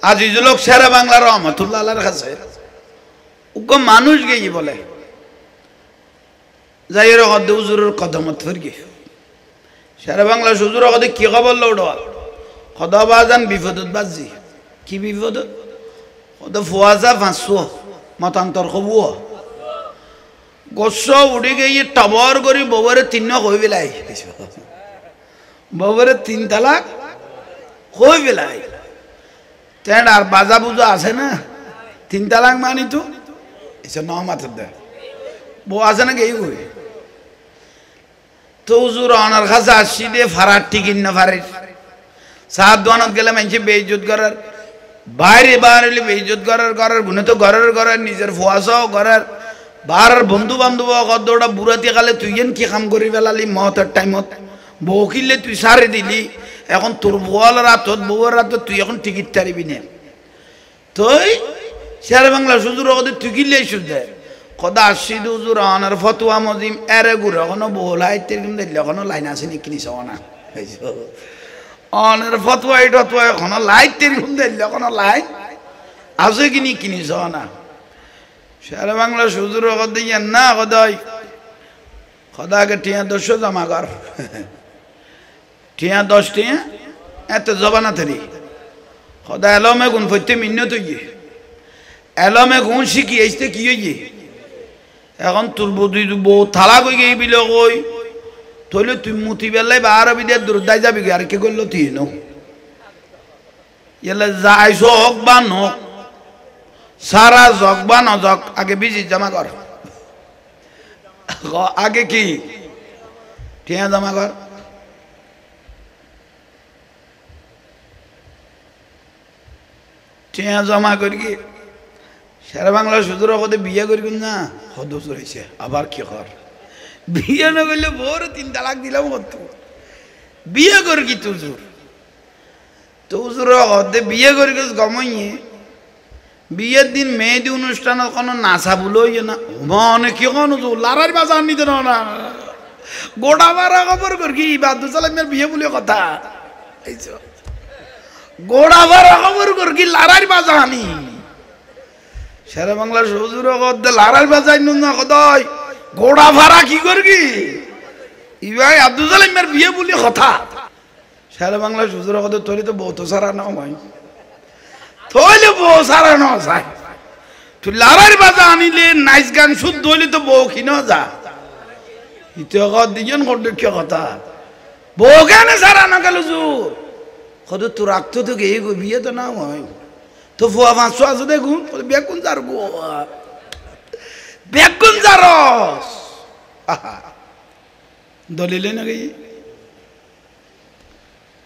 আজিজুল হক শেরে বাংলা রহমতুল্লাহ আলাইহির কাছে উকো মানুষ গেই বলে যাইর হদ হুজুরের কদমত ফিরগে শেরে বাংলা হুজুর হদে কি খবর লওড়া খোদা বাজান বিপদত বাজি কি বিপদ খোদা ফুয়াজা ফাঁসো মতান্তর খবুয়া গোস উড়ে গিয়ে টবর করি বউরে তিন কই বেলাই বউরে তিন তালাক কই বেলাই তেন আর বাজা বুজা আছে না তিন তালাক মানি তো এসে ন মাত্র দে বউ আছে না গেই কই তো হুজুর অনার কাছে আসছি দিয়ে ফারার টিকিন না ফারির সাত দোয়ানত গেলে মানুষে বেইজ্জত করার বাইরে বাইরে বেইজ্জত করার গুণে তো ঘরের নিজের ফুয়াশাও করার বার বন্ধু বান্ধব কদটা বুড়াতি কালে তুই যেন কি কাম করি পেলালি মতের টাইমত বউ কিনলে তুই সারে দিলি এখন তোর বউয়াল রাতত বউয়ের রাতত তুই এখন টিকিট তারিবি না তুই শেরে বাংলা হুজুর কদে তুই কিনলে শুধু কদা আসছি হুজুর অনার ফতুয়া মজিম এরে গুড় এখনো বউ লাইতের কিন্তু এখনো লাইন আছে নি কিনিস না অনের ফতুয়া টতুয়া এখনো লাইতের কিন্তু এখনো লাইন আছে কিনি কিনিস না শেরে বাংলা হুজুর কদে ইয়ান না কদাই খদাকে টিয়া 10 জমা কর টিয়া 10 টিয়া এত জবানা তরি খদা এলমে গুণ ফইতে মিন্নত হইয়ে এলমে গুণ শিখি আইতে কি হইয়ে এখন তোর বউ থালা কই গেই বিল কই তইলে তুই মুতি বেলাই বার বিদে দুরদাই যাবি আর কি করলো তুই নো এলে যাইছ হোক বা নোক সারা জগ বা নজক আগে বিজি জমা কর আগে কি টিয়া জমা কর টিয়া জমা করি কি শেরে বাংলা হুজুর কদে বিয়ে করবেন না হদসর হয়েছে আবার কি কর বিয়ে না করলে বড় 3 তালাক দিলাম কত বিয়ে করি কি তুজুর তো হুজুর কদে বিয়ে করি গমইয়ে বিয়ের দিন মেহেদি অনুষ্ঠানে কোনো নাচা বলোই না মনে কি কোনো লারার বাজার নিতে না গোটা বারা খবর করি কি বাদু সালামের বিয়ে বলে কথা গোড়া বারা খবর করি কি লারার বাজানি শেরে বাংলা হুজুর কদে লারার বাজাই না কদয় গোড়া ভাড়া কি করবি ইবাই আব্দুল সালামের বিয়ে বলে কথা শেরে বাংলা হুজুর কদে তোরে তো বহুত সারা না ভাই তোলে বউ সারা ন যায় তুই লারার বাজা আনিলে নাইস গান শুদ্ধ হইলে তো বউ কিনো যা ইতিহাস দিজন করতে কি কথা বউ কেন সারা না গেল জোর কত তোর রাখতো তো গে বিয়ে তো না হয় তো ফুয়া 500 আছে দেখুন বেকুন যার গো বেকুন যারস দলিলে না গে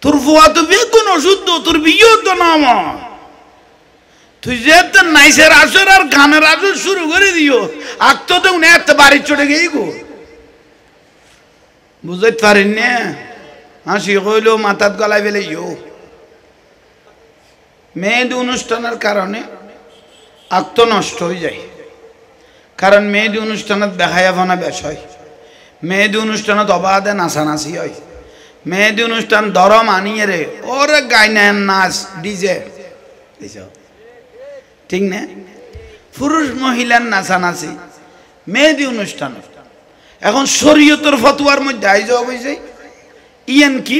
তোর ফুয়া তো বেকুন অশুদ্ধ তোর বিয়ে তো না আমার তুই যেতে নাইসের আসর আর গানের আসর শুরু করে দিও আঁকতো তো এত বাড়ি চড়ে গেই গো বুঝতে পারেন না হাসি হইলেও মাথাত গলায় ফেলে মেহেদি অনুষ্ঠানের কারণে আত্ম নষ্ট হয়ে যায় কারণ মেহেদি অনুষ্ঠানত দেখায়া ভানা বেশ হয় মেহেদি অনুষ্ঠানত অবাধে নাচানাচি হয় মেহেদি অনুষ্ঠান ধরম আনিয়ে রে ওরে গাইনান নাচ ডিজে ঠিক না পুরুষ মহিলার নাচানাচি মেহেদি অনুষ্ঠান এখন শরীয়তের ফতোয়ার মধ্যে আইজ হইছে ইয়ান কি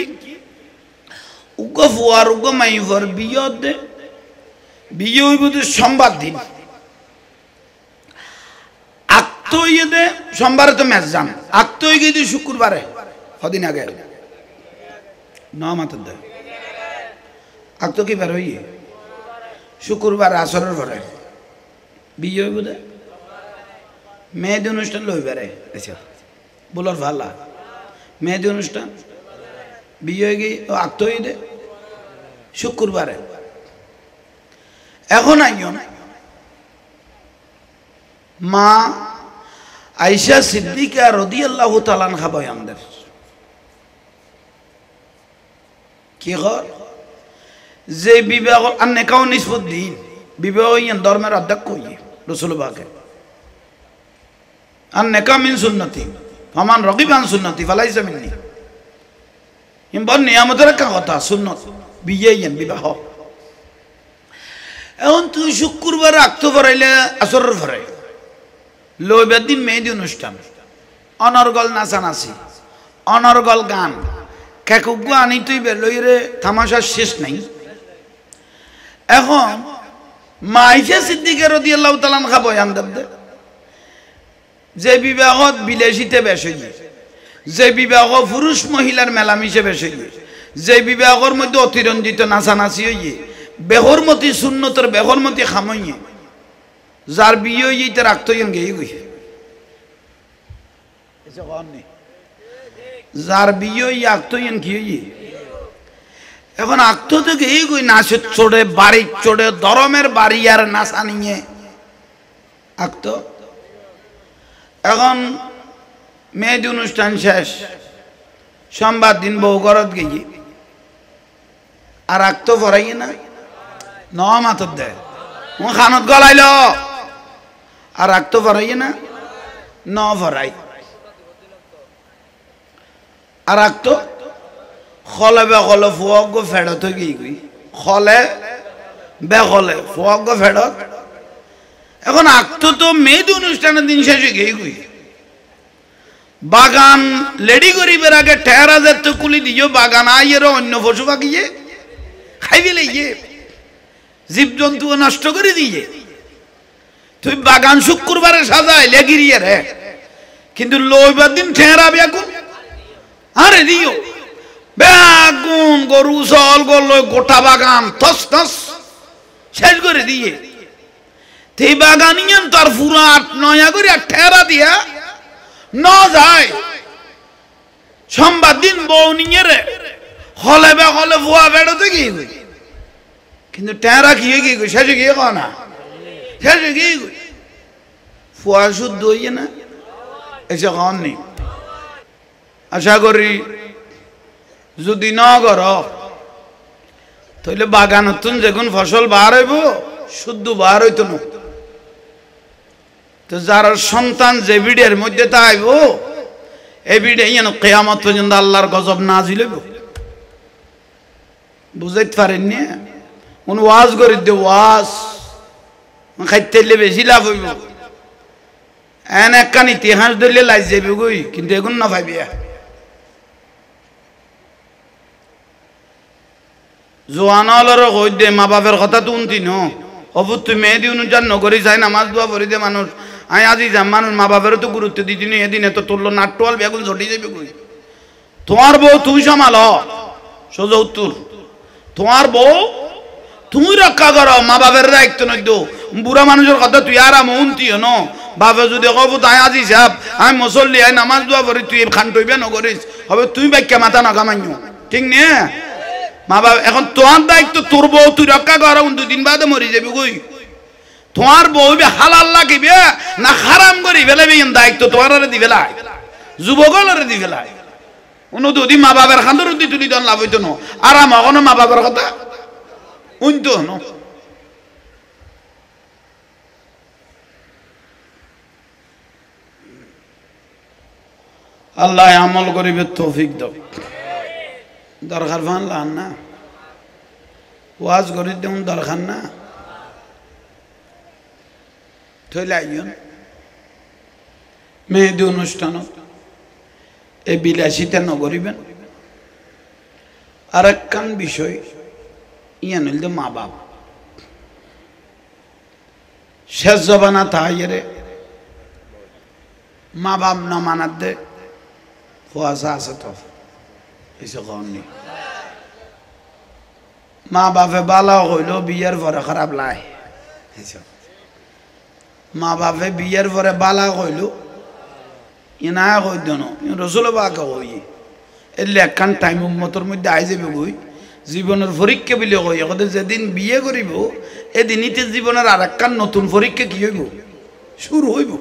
উগো ফুয়ার উগো মাইফর বিয়ে দে বিয়ে হইব তো সোমবার দিন আক্তো ইয়ে দে সোমবারে তো ম্যাচ যান আক্তো গিয়ে দি শুক্রবারে কদিন আগে না মাত্র দে আক্তো কি বের হইয়ে শুক্রবার আসরের পরে বিয়ে হইব দে মেহেদি অনুষ্ঠান লই বেড়ে আচ্ছা বলার ভালা মেহেদি অনুষ্ঠান বিয়ে হয়ে গিয়ে আক্ত হয়ে দে শুক্রবারে এখন আইন মা আয়েশা সিদ্দিকা রাদিয়াল্লাহু তাআলা আনহা বয়ানদের কি কর যে বিবাহ আর নেকাও নিসবত দিন বিবাহ ইয়ান ধর্মের অধ্যক্ষ হইয়ে রাসূলুল্লাহকে আর নেকা মিন সুন্নতি ফামান রাগিবা আন সুন্নতি ফালাইসা মিন্নি ইম বন নিয়ামতের কথা সুন্নত বিয়ে ইয়ান বিবাহ এখন তুই শুক্রবার রাখতে পারাইলে আসরের ফরাই লইবার দিন মেহেদি অনুষ্ঠান অনর্গল নাচানাচি অনর্গল গান কেকুগু আনি তুই বেলইরে তামাশার শেষ নাই। এখন মাইশা সিদ্দিকা রাদিয়াল্লাহু তাআলা আনহা বয়ান দেন যে বিবাহত বিলাসিতে বেশ হইয়ে, যে বিবাহ পুরুষ মহিলার মেলামিশে বেশ হইয়ে, যে বিবাহর মধ্যে অতিরঞ্জিত নাচানাচি হইয়ে, বেহরমতি সুন্নতর বেহরমতি খামইয়ে, যার বিয়ে হইয়ে তার রাখতইন গেই গইছে, যার বিয়ে হইয়ে আক্তইন কি হইয়ে। এখন আক্ত থেকে এই গই নাচের চড়ে বাড়ি চড়ে ধরমের বাড়ি আর নাচা নিয়ে আক্ত। এখন মেহেদি অনুষ্ঠান শেষ, সোমবার দিন বউ ঘরত গিয়ে আর আক্ত ফরাই না ন মাতর দেয় খানত গলাইল আর আক্ত ফরাই না ন ফরাই আর আক্ত খলে বেখলে ফুয়ক ফেরত হয়ে গিয়ে খলে বেখলে ফুয়ক ফেরত। এখন আক্ত তো মেহেদি অনুষ্ঠানের দিন শেষে গিয়ে গুই বাগান লেডি গরিবের আগে ঠেরাজের তো কুলি দিও বাগান আইয়ের অন্য পশু পাখিয়ে খাইবে লেগে জীবজন্তু নষ্ট করে দিয়ে তুই বাগান শুক্রবারে সাজাই লেগিরিয়ে রে, কিন্তু লইবার দিন ঠেরা বেগুন আরে দিও বেগুন গরু চল গল গোটা বাগান তস তস শেষ করে দিয়ে এই বাগান তার পুরো ৮-৯ করে ঠেরা দিয়া ন যায়। সোমবার দিন বউ নিয়ে রে হলে বে হলে ভুয়া বেড়াতে গিয়ে গই, কিন্তু টেরা গিয়ে গিয়ে গই শেষে গিয়ে কনা শেষে গিয়ে গই ফুয়া শুদ্ধ হইয়ে না এসে কন নেই। আশা করি যদি ন কর তাহলে বাগানতুন যখন ফসল বার হইব শুদ্ধ বার হইতো না। তো যার সন্তান যে বিড়ের মধ্যে তাইব এই বিড়ে যেন কিয়ামত পর্যন্ত আল্লাহর গজব নাজিল হইব, বুঝাইতে পারেননি। কোন ওয়াজ করে দে ওয়াজ খাইতে বেশি লাভ হইব, এন একখান ইতিহাস ধরলে লাই যাবে গই, কিন্তু এগুন না পাইবি। জোয়ানর কই দে মা বাপের কথা তো উনতি ন হবু তুই মেহেদি অনুষ্ঠান নগরী চাই নামাজ দোয়া পড়ি দে মানুষ আই আজি যাম মানুষ মা বাপেরও তো গুরুত্ব দিতি নি এদিন এত তুললো নাট্টোয়াল বেগুন ঝটি যাবে কই। তোমার বউ তুই সামাল সোজা উত্তর, তোমার বউ তুমি রক্ষা করো, মা বাপের দায়িত্ব নই দো। বুড়া মানুষের কথা তুই আর উনতিও ন বাপে যদি কব তাই আজি সাপ আমি মুসল্লি আই নামাজ দোয়া পড়ি তুই খান টইবে নগরিস হবে তুই ব্যাখ্যা মাথা নাকামাইও ঠিক নে মা বাবা। এখন তোমার দায়িত্ব তোর বউ তুই রক্ষা কর, 2 দিন বাদে মরি যাবি কই। তোমার বউ হালাল লাগিবে না হারাম করি ফেলাবি দায়িত্ব তোমার দি ফেলাই যুবকলের দি ফেলাই। উনি যদি মা বাবার খান্দর দি তুলি দন লাভ হইতো ন আরাম হনো মা বাবার কথা উনতো ন। আল্লাহ আমল করিবে তৌফিক দাও। দরকার ফানলাম না ওয়াজ করি দেউন দরকার না থইলে আইন মেহেদি অনুষ্ঠান এই বিলাসিতা নগরিবেন। আর একখান বিষয় ইয়া নইল মা বাপ শেষ জবানা তাহাইরে মা বাপ না মানার দে ফুয়াশা আছে তো এসে কননি মা বাপে বালা হইল বিয়ের পরে খারাপ লাই, মা বাপে বিয়ের পরে বালা হইল ইনা কইদ ন রসুল বাকে কই এলে একখান টাইম মতর মধ্যে আই যাবে গই জীবনের পরীক্ষা বলে কই এখন যেদিন বিয়ে করিব এদিনইতে জীবনের আর একখান নতুন পরীক্ষা কি হইব শুরু হইব।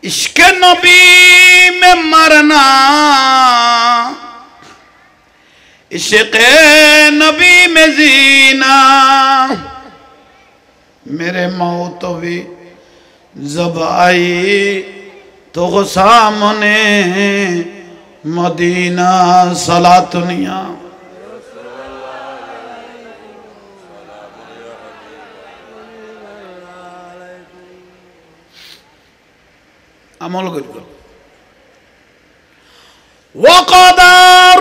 इश्क़ नबी में मरना इश्क़ नबी में जीना मेरे मौत भी जब आई तो सामने মদিনা সালাতুনিয়া আমল করিব ওয়াকাদা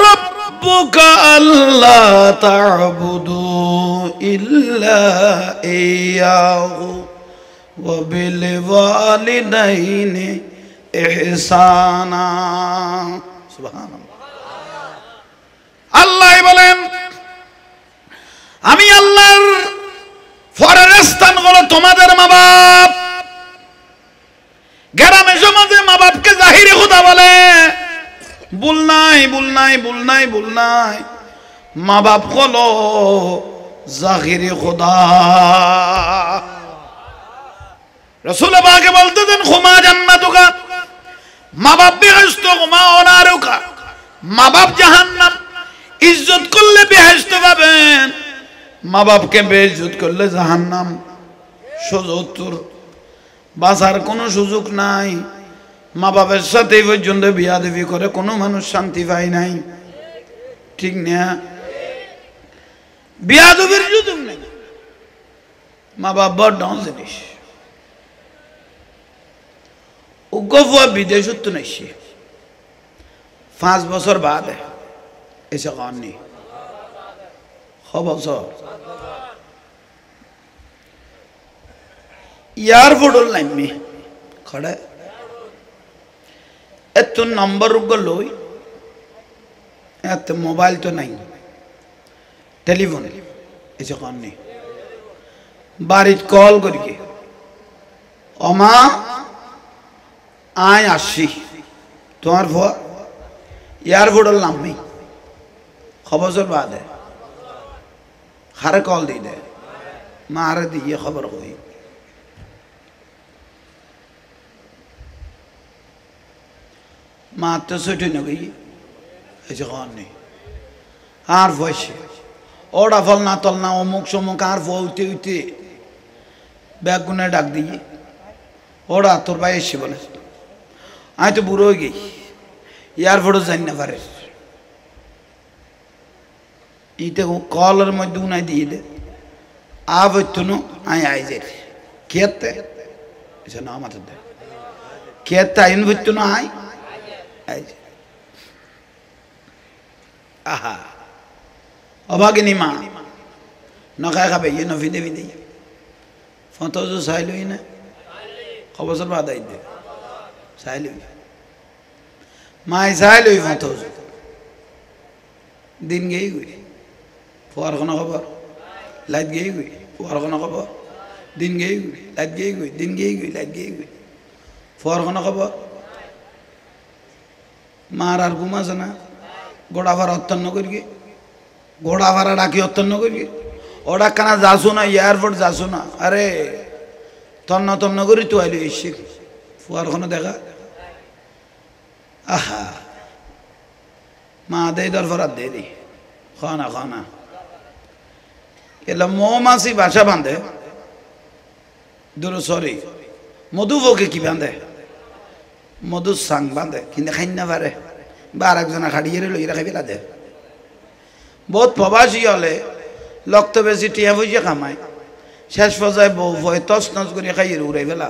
রাব্বুকা আল্লা তা'বুদু ইল্লা ইয়্যাহু ওয়া বিল ওয়ালিদাইনি ইহসানা সুবহানাল্লাহ আল্লাহ বলেন আমি আল্লাহর ফরের স্থান হলো তোমাদের মা-বাপ গ্রামে সমাজে মা বাপকে জাহিরে খোদা বলে ভুল নাই ভুল নাই ভুল নাই ভুল নাই মা বাপ হলো জাহিরে খোদা রাসূল পাকে বলতে দেন খুমা জান্নাতুকা মা বাপ বেহেশত খুমা অনারুকা মা বাপ জাহান্নাম ইজ্জত করলে বেহেশত পাবেন মা বাপকে বেইজ্জত করলে জাহান্নাম সজুতুর বাঁচার কোনো সুযোগ নাই মা বাবার সাথে পর্যন্ত বিয়াদবি করে কোনো মানুষ শান্তি পায় নাই ঠিক না বিয়াদবির সুযোগ নেই মা বাপ বড় জিনিস উগ্রফুয়া বিদেশত তো নাইছে 5 বছর বাদ এসে কারণে 6 বছর एयरपोर्ट लाइन में खड़ा है तो नंबर रुक लो तो मोबाइल तो नहीं टेलीफोन ऐसे कौन नहीं बारिश कॉल करके अमा आए आशी तुम्हार फुआ एयरपोर्ट नाम में खबर सर बात है हर कॉल दी दे मारे दी ये खबर हुई माँ तो सोच न गई ऐसे कौन नहीं आर वैसे और अफल ना तलना अमुक समुक आर वो उठे उठे बैग गुने डाक दिए और आतुर भाई ऐसे बोले आये तो बुरा हो गई यार फोटो जान न पारे इते वो कॉलर में दूना दिए दे आप इतनो आये आये जे कहते ऐसे नाम आता है कहता इन इतनो आये आहा अभागिनी माँ न खाए खाबे ये न विदे विदे फोटो जो साइलो ही ना खबर सर बात आई दे साइलो माँ साइलो ही फोटो दिन गई हुई फुआर को न खबर लाइट गई हुई फुआर को न खबर दिन गई हुई लाइट गई हुई दिन गई हुई लाइट गई हुई फुआर को न खबर मार आर घुमा सना घोड़ा भाड़ा उत्तन्न करिए घोड़ा भाड़ा डाकी उत्तन्न करिए ओडा कना जासु ना एयरपोर्ट जासु ना अरे तन्न तन्न करी तो आइलो इसी फुआर खाना देखा आहा माँ दे इधर फराद दे दी खाना खाना ये मोमासी भाषा बांधे दूर सॉरी मधु वो के की बांधे मधु सांग बांधे किन्हें खाइन ना बारे बारह जना खाड़ी ये लो ये रखे बिला दे बहुत प्रवासी वाले लोग तो वैसे टिया वो ये कमाए शेष फसाए वो तोस नस को ये खाई रूरे बिला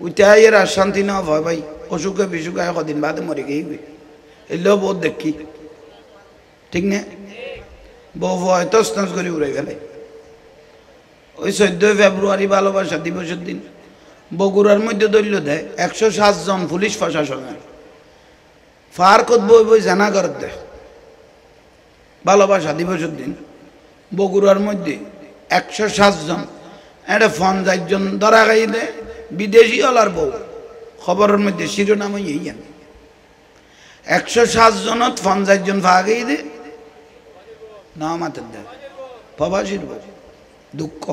उतना ये राशांति ना हो भाई अशुक के बिशुक आया दिन बाद मरी गई हुई ये लो बहुत देखी ठीक ने वो तोस नस को रूरे बिला ওই 14 ফেব্রুয়ারি ভালোবাসা দিবসের দিন বগুড়ার মধ্যে দলিল দেয় 107 জন পুলিশ প্রশাসনের ফারকত বই বই জানা করত দেয় ভালোবাসা দিবসের দিন বগুড়ার মধ্যে 107 জন এটা 50 জন ধরা খাইলে বিদেশি ওলার বউ খবরের মধ্যে শিরোনামই এই 107 জনত 50 জন ভাগ হই দে নাম আতে দেয় প্রবাসীর বউ দুঃখ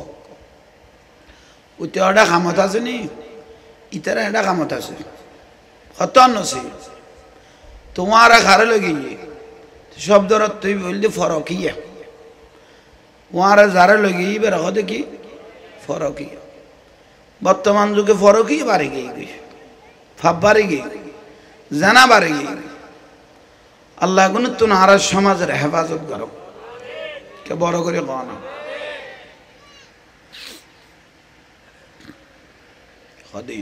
উতে ওটা কামত আছে নি ইতারা এটা কামত আছে খতন আছে তোমার ঘরে লাগি শব্দর তুই বললি ফরকিয়া ওয়ারা যারা লাগি বের হতে কি ফরকিয়া বর্তমান যুগে ফরকিয়া বাড়ি গই ফাপ বাড়ি গই জানা বাড়ি গই আল্লাহ গুণ তুন আর সমাজের হেফাজত করো কে বড় করে কও না খদি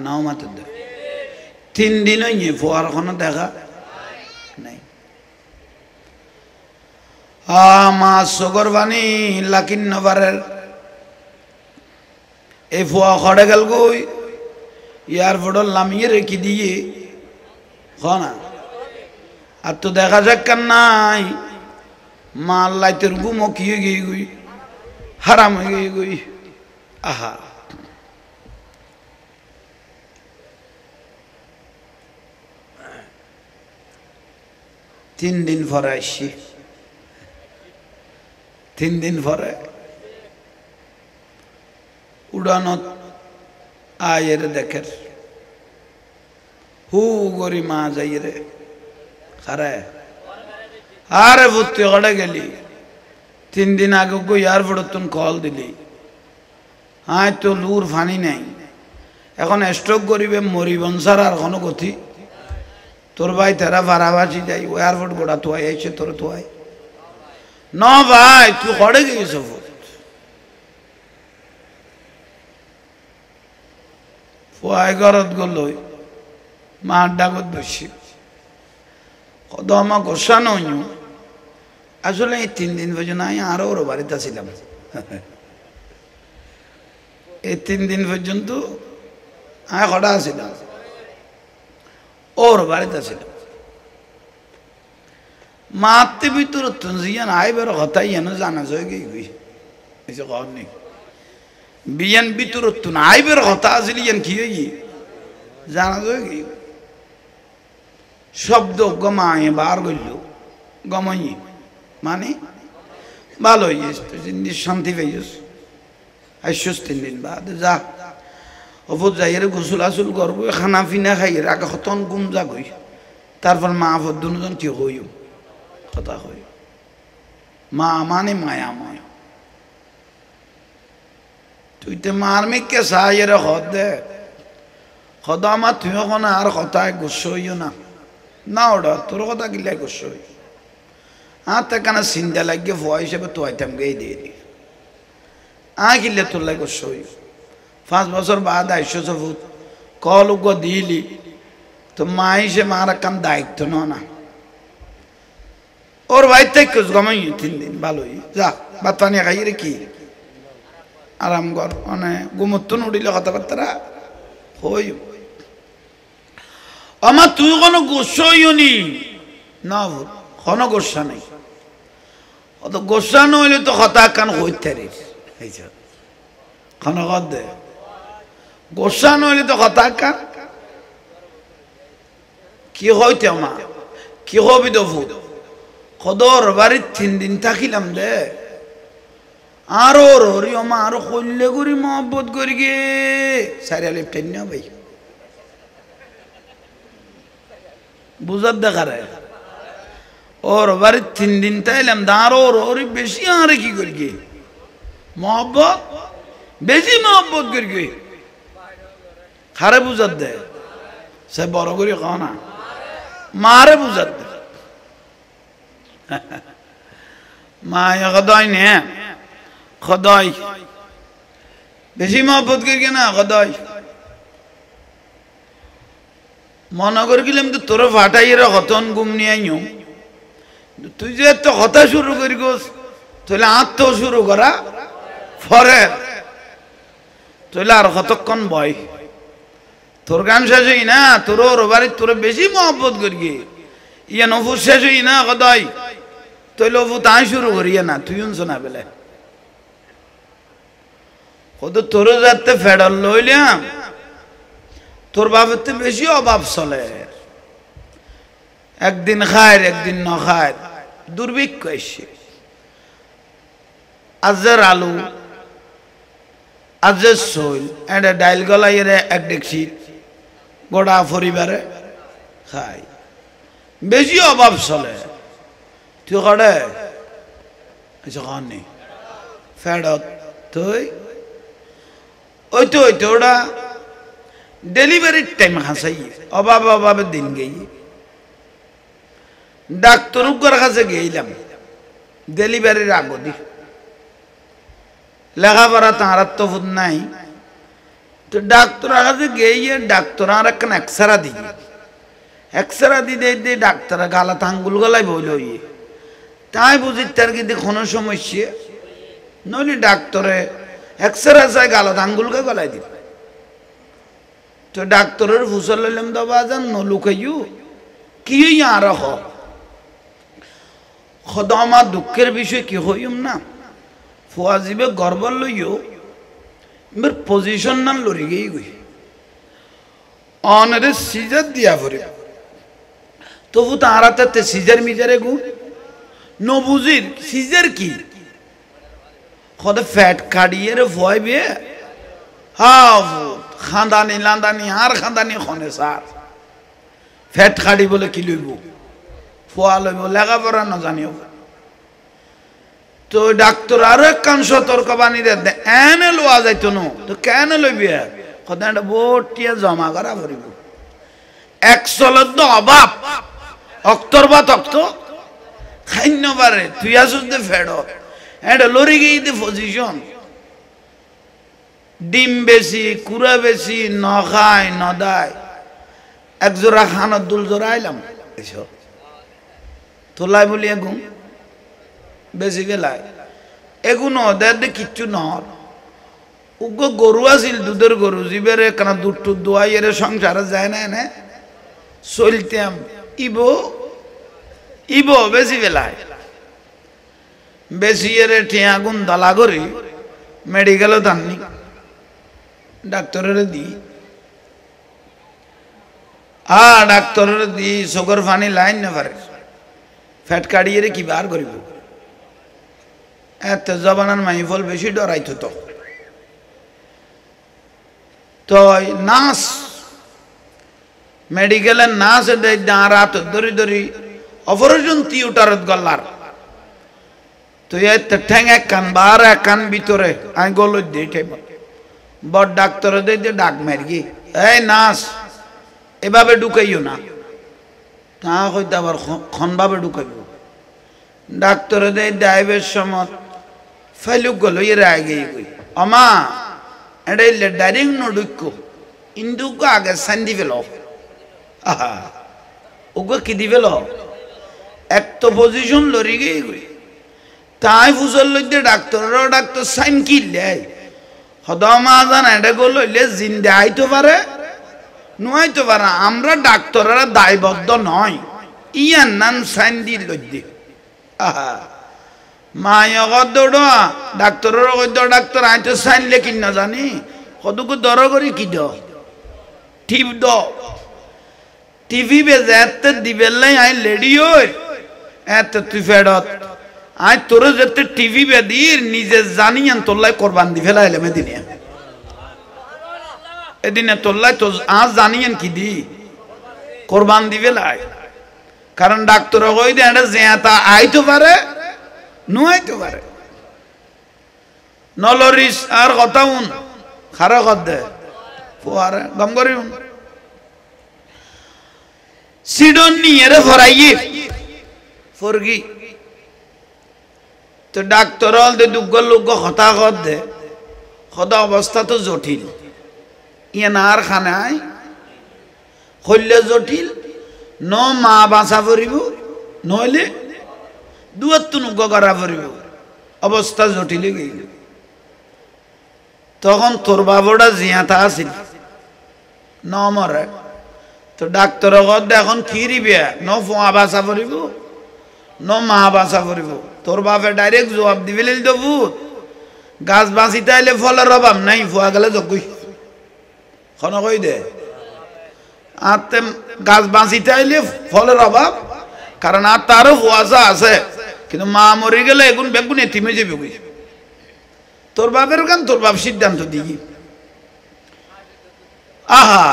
নাও মাত্র 3 দিন হইনি ফোয়ার কোনো দেখা নাই মা সগর বাণী লাকিন নবারের এই ফোয়া খড়ে গেল গই এয়ারপোর্ট নামিয়ে রেখে দিয়ে না আর তো দেখা যাক কান নাই মা লাইতের গুমো কি গিয়ে গুই হারাম হয়ে গিয়ে গুই আহা তিন দিন পরে আসছি 3 দিন পরে উড়ানত আয়ের দেখের হু গরি মা যাই রে খারে আরে ভর্তি করে গেলি 3 দিন আগে গো এয়ারপোর্ট তুন কল দিলি হ্যাঁ তো লুর ফানি নাই এখন স্ট্রোক করিবে মরিবন সার আর কোনো গতি তোর ভাই তেরা ভাড়াবাসি যাই এয়ারপোর্ট গোড়া তো আইছে তোর তো আই না ভাই তুই করে গিয়েছ ফুয়াই ঘরত গল মার ডাকত বসি কত আমার গোসা নই আসলে এই 3 দিন পর্যন্ত আমি আরো ওর বাড়িতে ছিলাম এই 3 দিন পর্যন্ত আমি কটা ছিলাম ওর বাড়িতে ছিলাম মাতে ভিতর তুজিয়ান আইবার কথাই এনে জানা যায় গই এসে কর নেই বিয়ান ভিতর তুন আইবার কথা আসলে ইয়ান কি হই জানা যায় গই শব্দ গমায় বার গইল গমাই মানে ভালো হইছে জিনিস শান্তি পাইছস আইছস 3 দিন বাদ যা অফত যাইরে গোসল আসল করব খানা পিনা খাই আগে খতন গুম যা গই তারপর মা আফত দুজন কি হইও কথা হই মা মানে মায়াময় তুই তে মার মেকে সাইরে হদ দে খদা মা তুই কোন আর কথায় গুচ্ছ হইও না না ওটা তোর কথা গিলাই গুচ্ছ হই তে কানা চিন্তা লাগিয়ে ভয় হিসেবে তো আইতাম গেই দিয়ে দি গিলে তোর লাগে গুচ্ছ হই 5 বছর বাদ আইসো সবুত কল উগ দিলি তো মা হিসেবে মার কান দায়িত্ব না ওর ভাইতে কুছ গমাই 3 দিন ভালোই যা ভাত পানি খাই রে কি আরাম কর মানে ঘুমত্তন উঠিলে কথাবার্তা হই আমার তুই কোনো গোসা হইনি না কোনো গোসা নাই অত গোসা নইলে তো কথা কান হইতে রে খানা কর দে গোসা নইলে তো কথা কান কি হইতে মা কি হবি তো ভূত খদর বাড়ির 3 দিন থাকিলাম দে আরো ররি মা আরো কল্লে করি মহব্বত করি গে সারিয়া লেফটেন না ভাই বুঝার দেখা রে ওর বাড়ির 3 দিন তাইলাম দাঁড়ো ররি বেশি আরে কি করি গে মহব্বত বেশি মহব্বত করি গে খারে বুঝার দে সে বড় করে কও না মারে বুঝার দে মা খদাই নে খদাই বেশি মহব্বত করি না খদাই মনে করে গেলাম তো তোর ফাটাইয়ের হতন গুম নিয়ে আইও তুই যে তো কথা শুরু করি গোস তাহলে আত্ম শুরু করা ফরে তাহলে আর কতক্ষণ বয় তোর গান শেষ হই না তোর ওর বাড়ি তোর বেশি মহব্বত করি ইয়ে নফুর শেষ হই না খদাই তাইলে অফু তাই শুরু করিয়ে না তুই শোনা বেলে কত তোর যাতে ফেডাল লইলাম তোর বাপের তো বেশি অভাব চলে একদিন খায় একদিন ন খায় দুর্ভিক্ষ এসে আজের আলু আজের শৈল এটা ডাইল গলাইয়ের 1 ডেকচি গোটা পরিবারে খায় বেশি অভাব চলে তুই কড়ে খান নি ফেডত তুই ওই তো ওটা ডেলিভারির টাইম হাসাই অভাবে দিন গেই ডাক্তার কাছে গেলাম ডেলিভারির আগদি লেখাপড়া তাঁর তো নাই তো ডাক্তার কাছে গিয়ে ডাক্তার আর একখান এক্সরা দিই এক্সরা দিতে ডাক্তার গালাত আঙ্গুল গলায় বইল তাই বুঝি তার কিন্তু কোনো সমস্যা নইলে ডাক্তারে এক্সরা চাই গালাত আঙ্গুলকে গলায় দিব তো ডাক্তারের ফুসল লইলাম তো বাজান নলুকাইও কি আর খদ আমার দুঃখের বিষয় কি হইম না ফুয়াজিবে গর্ব লইও এবার পজিশন না লড়ি গেই গই অনরে সিজার দিয়া ভরে তবু তাঁরাতে সিজার মিজারে গু নবুজির সিজার কি খদে ফ্যাট কাটিয়ে রে ভয় বিয়ে হ্যাঁ খাঁদানি লাঁদানি আর খাঁদানি খনে সার ফ্যাট কাটি বলে কি লইব ফুয়া লইব লেখাপড়া না জানিও তো ডাক্তার আরো এক কান সতর্ক বাণী দে এনে লোয়া যাইতো না তো কেন লইবি কথা বোটিয়া জমা করা ভরিব এক চলত অভাব অক্তর বা তক্ত খাইন্য পারে তুই আসুস দে ফেড এটা লড়ি গিয়ে দে পজিশন ডিম বেশি কুড়া বেশি ন খায় ন দায় এক জোড়া খানোর দুল জোড়া আইলাম এসব তোলাই বলি এগুন বেশি গেলায় এগুনো দে কিচ্ছু নর উগ্র গরু আছিল দুধের গরু জীবের কেন দুধ টুধ দোয়াই এর সংসারে যায় না এনে চলতাম ইবো ইবো বেশি বেলায় বেশি এর টিয়া গুন দলা করি মেডিকেলও টাননি ডাক্তারের দি ডাক্তারের দি সুগার পানি লাইন না পারে ফ্যাট কাটিয়ে কি বার করিব এত জবানার মাইফল বেশি ডরাইতো তো নার্স মেডিকেলের নার্স রাত ধরি ধরি অপারেশন থিয়েটারত গলার তো ঠ্যাং এক কান বার এক কান ভিতরে আমি গল দিয়ে বড় ডাক্তার ডাক মারি এই নার্স এভাবে ঢুকাইও না তা হয়তো আবার ক্ষণভাবে ঢুকাইব ডাক্তার ডাইবের সময় ফেলুক গেল এর আগে অমা এটা ডাইরেক্ট নডুক্য ইন্দুকে আগে সান দি ফেল আহা ওকে কি দি ফেল এক তো পজিশন লড়ি গিয়ে গই তাই ফুসল লইতে ডাক্তার সাইন কি লেয় হদমা জান এটা গো লইলে জিন্দা আইতে পারে নুয়াইতে পারে আমরা ডাক্তাররা দায়বদ্ধ নয় ইয়ার নাম সাইন দি লইতে আহা মায়গর দৌড় ডাক্তারের ডাক্তার আইতে সাইন লেখিন না জানি কতকু দর করি কি টিপ টিভি বেজে এত দিবেলাই আই লেডি এত তুই ফেরত আই তোর যেতে টিভি বেদির নিজে জানিয়ান তোল্লাই কোরবান দি ফেলাইলে মেদিনে এদিনে তোল্লাই তো আজ জানিয়ান কি দি কোরবান দি ফেলাই কারণ ডাক্তার কই দে এটা জেতা আইতে পারে নুয়াইতে পারে নলরিস আর কথা উন খারা কর দে ফুয়ারে গম করি সিডন নিয়ে রে ফরাইয়ে ফরগি তো ডাক্তার হল দে দুগ্গ লোক হতা কর দে হতা অবস্থা তো জটিল ইয়ে নার খানায় হইলে জটিল ন মা বাঁচা পড়িব নইলে দুয়াত্তু নুগ্গ করা পড়িব অবস্থা জটিলে গেল তখন তোর বাবুটা জিয়াতা আছিল ন মরে তো ডাক্তার এখন কি রিবে ন ফোয়া বাঁচা পড়িব ন মা বাঁচা পড়িব তোর বাপে ডাইরেক্ট জবাব দিবে দেবু গাছ বাঁচিতে আইলে ফলের অভাব নাই ফোয়া গেলে যজ্ঞই খন কই দে আর গাছ বাঁচিতে আইলে ফলের অভাব কারণ আর তারও ফুয়াশা আছে কিন্তু মা মরে গেলে এগুন বেগুন এতিমে যাবে তোর বাপের গান তোর বাপ সিদ্ধান্ত দিই আহা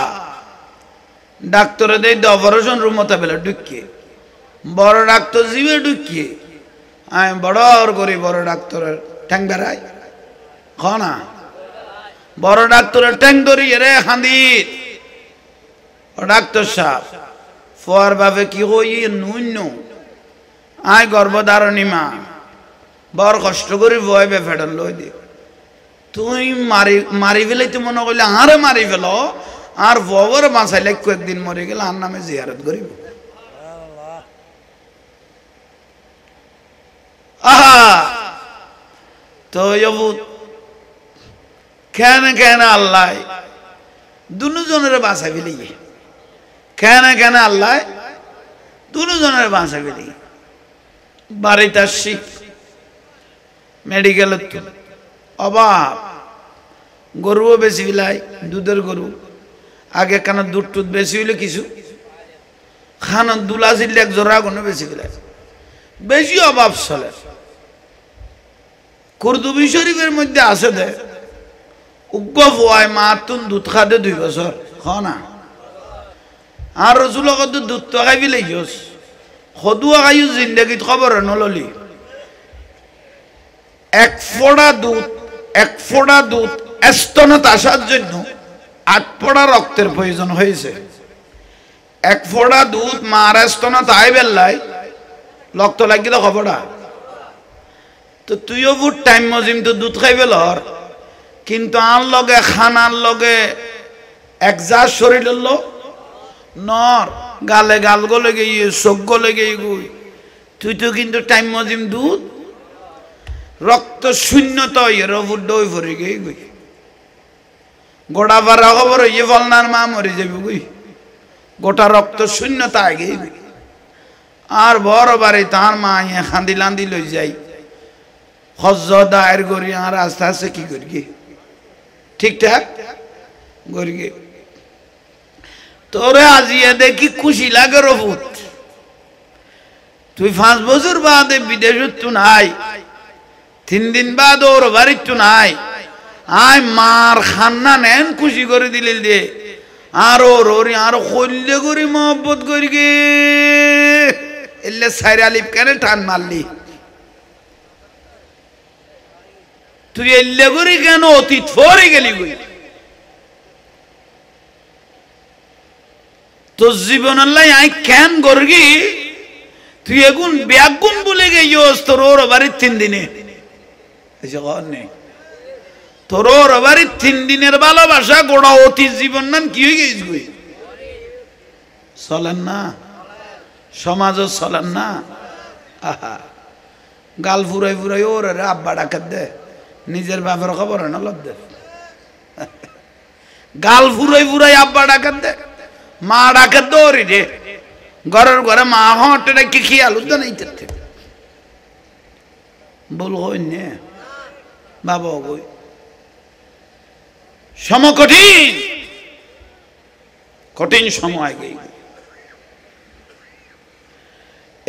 ডাক্তারে দেয় অপারেশন রুম মতো বেলা ঢুকিয়ে বড় ডাক্তার জিবে ঢুকিয়ে আমি বড় করি বড় ডাক্তারের ঠ্যাং বেড়াই খনা বড় ডাক্তারের ঠ্যাং ধরি রে খান্দিত ও ডাক্তার সাহেব ফোয়ার বাপে কি হই নুন আয় গর্ভধারণী মা বড় কষ্ট করে বয় বেফেডন লই দি তুই মারি ফেলে তুই মনে করলে আরে মারি ফেল আর ববর বাঁচাইলে কয়েকদিন মরে গেলে আর নামে জিয়ারত করিব আহা তো কেন কেন আল্লাহ দুজনের বাঁচা ফেলি কেন কেন আল্লাহ দুজনের বাঁচা ফেলি বাড়িতে আসছি মেডিকেলের তো অভাব গরুও বেশি বিলাই দুধের গরু আগে কেন দুধ টুধ বেশি হইলে কিছু খান দুলা ছিল এক জোড়া কোনো বেশি বিলাই বেশি অভাব চলে কুরদুবি শরীফের মধ্যে আছে দে উগ্র ফোয়ায় মা তুন দুধ খাদে 2 বছর না আর রসুল কত দুধ তো খাই বিলাই যোস সদুয়া খাইও জিন্দগিত খবর নললি এক ফোঁটা দুধ স্তনত আসার জন্য 8 ফোঁটা রক্তের প্রয়োজন হয়েছে এক ফোঁটা দুধ মার স্তনত আই বেল্লাই রক্ত লাগিল খবরা তো তুইও বুট টাইম মজিম তো দুধ খাই বেলর কিন্তু আর লগে খানার লগে একজার শরীর নর গালে গাল গলে গিয়ে চোখ গলে গিয়ে গুই তুই তো কিন্তু টাইম মজিম দুধ রক্ত শূন্যতা রবুর দই ভরে গিয়ে গুই গোটা বারা খবর ইয়ে ফলনার মা মরে যাবে গুই গোটা রক্ত শূন্যতা আগে গুই আর বড় বাড়ি তার মা ইয়ে খান্দি লান্দি লই যাই হজ্জ দায়ের করি আর আস্তে আস্তে কি করি ঠিকঠাক করি তোরে আজিয়ে দেখি খুশি লাগে রবুত তুই 5 বছর বাদে বিদেশত তু নাই 3 দিন বাদ ওর বাড়ির তু নাই আয় মার খান্না নেন খুশি করে দিলে দে আর ওর আর কল্লে করি মহব্বত করি গে এলে সাইর আলিফ কেন টান মারলি তুই এলে করি কেন অতীত ফরে গেলি গই তোর জীবন আল্লাহ আই কেন গর্গি তুই এগুন ব্যাগুন বলে গেছিস তোর ওর বাড়ির 3 দিনে তোর ওর বাড়ির 3 দিনের ভালোবাসা গোড়া অতীত জীবন নাম কি হয়ে গেছিস গই চলেন না সমাজও চলেন না আহা গাল ফুরাই ফুরাই ওর আব্বা ডাকাত দে নিজের বাপের খবর না লব দে গাল ফুরাই ফুরাই আব্বা ডাকাত দে মা ডাকাত দৌড়ি রে ঘরের ঘরে মা হটে কি খেয়াল উদ্যান বল হই নে বাবা গই কঠিন কঠিন সময় গই